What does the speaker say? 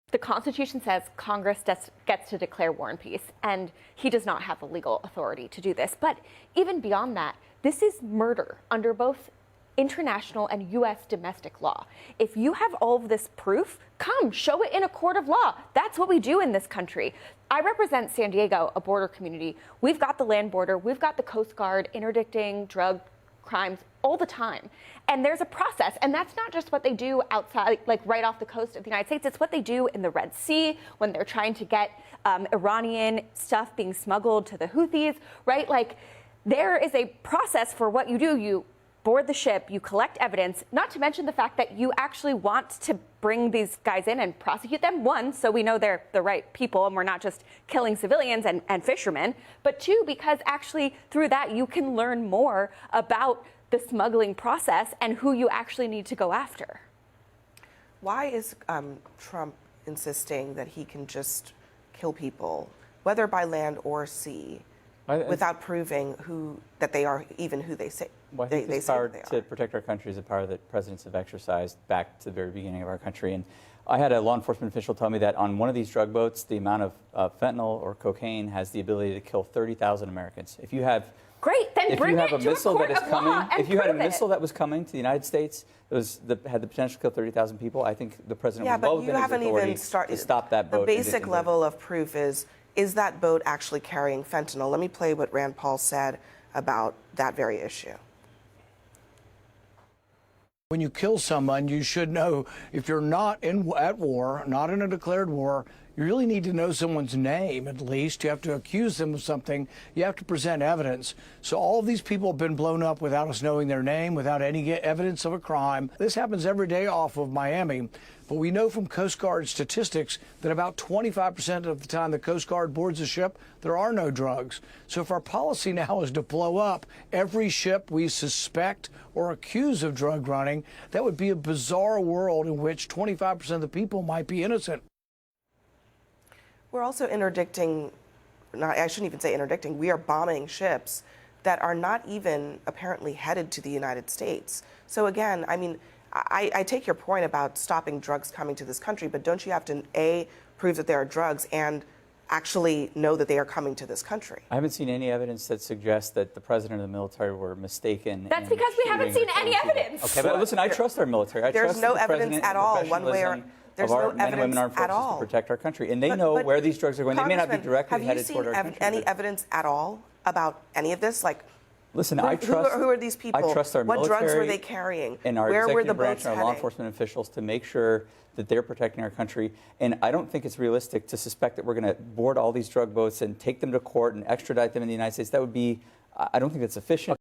The Constitution says Congress gets to declare war and peace, and he does not have the legal authority to do this. But even beyond that, this is murder under both international and U.S. domestic law. If you have all of this proof, come show it in a court of law. That's what we do in this country. I represent San Diego, a border community. We've got the land border, we've got the Coast Guard interdicting drug crimes all the time. And there's a process, and that's not just what they do outside, like right off the coast of the United States. It's what they do in the Red Sea when they're trying to get Iranian stuff being smuggled to the Houthis, right? Like, there is a process for what you do. You board the ship, you collect evidence, not to mention the fact that you actually want to bring these guys in and prosecute them. One, so we know they're the right people and we're not just killing civilians and fishermen. But two, because actually through that you can learn more about the smuggling process and who you actually need to go after. Why is Trump insisting that he can just kill people, whether by land or sea, without proving that they are even who they say? Well, I think this power to protect our country is a power that presidents have exercised back to the very beginning of our country. And I had a law enforcement official tell me that on one of these drug boats, the amount of fentanyl or cocaine has the ability to kill 30,000 Americans. If you have If you have a missile that is coming, if you had a missile that was coming to the United States, had the potential to kill 30,000 people, I think the president would well within his authority to stop that boat. The basic level of proof is that boat actually carrying fentanyl? Let me play what Rand Paul said about that very issue. When you kill someone, you should know, if you're not at war, not in a declared war, you really need to know someone's name at least. You have to accuse them of something. You have to present evidence. So all of these people have been blown up without us knowing their name, without any evidence of a crime. This happens every day off of Miami. But we know from Coast Guard statistics that about 25% of the time the Coast Guard boards a ship, there are no drugs. So if our policy now is to blow up every ship we suspect or accuse of drug running, that would be a bizarre world in which 25% of the people might be innocent. We're also interdicting, I shouldn't even say interdicting, we are bombing ships that are not even apparently headed to the United States. So again, I mean, I take your point about stopping drugs coming to this country, but don't you have to, A, prove that there are drugs and actually know that they are coming to this country? I haven't seen any evidence that suggests that the president of the military were mistaken. That's because we haven't seen any evidence. Okay, but listen, I trust our military. There's no evidence at all, one way or there's no men and women armed forces to protect our country, and they know where these drugs are going. They may not be directly headed toward our country. Have you seen any evidence at all about any of this? Like, listen, who are these people? I trust our military. What drugs were they carrying? And our Where were the executive branch boats and our heading? law enforcement officials to make sure that they're protecting our country. And I don't think it's realistic to suspect that we're going to board all these drug boats and take them to court and extradite them in the United States. That would be, I don't think that's efficient.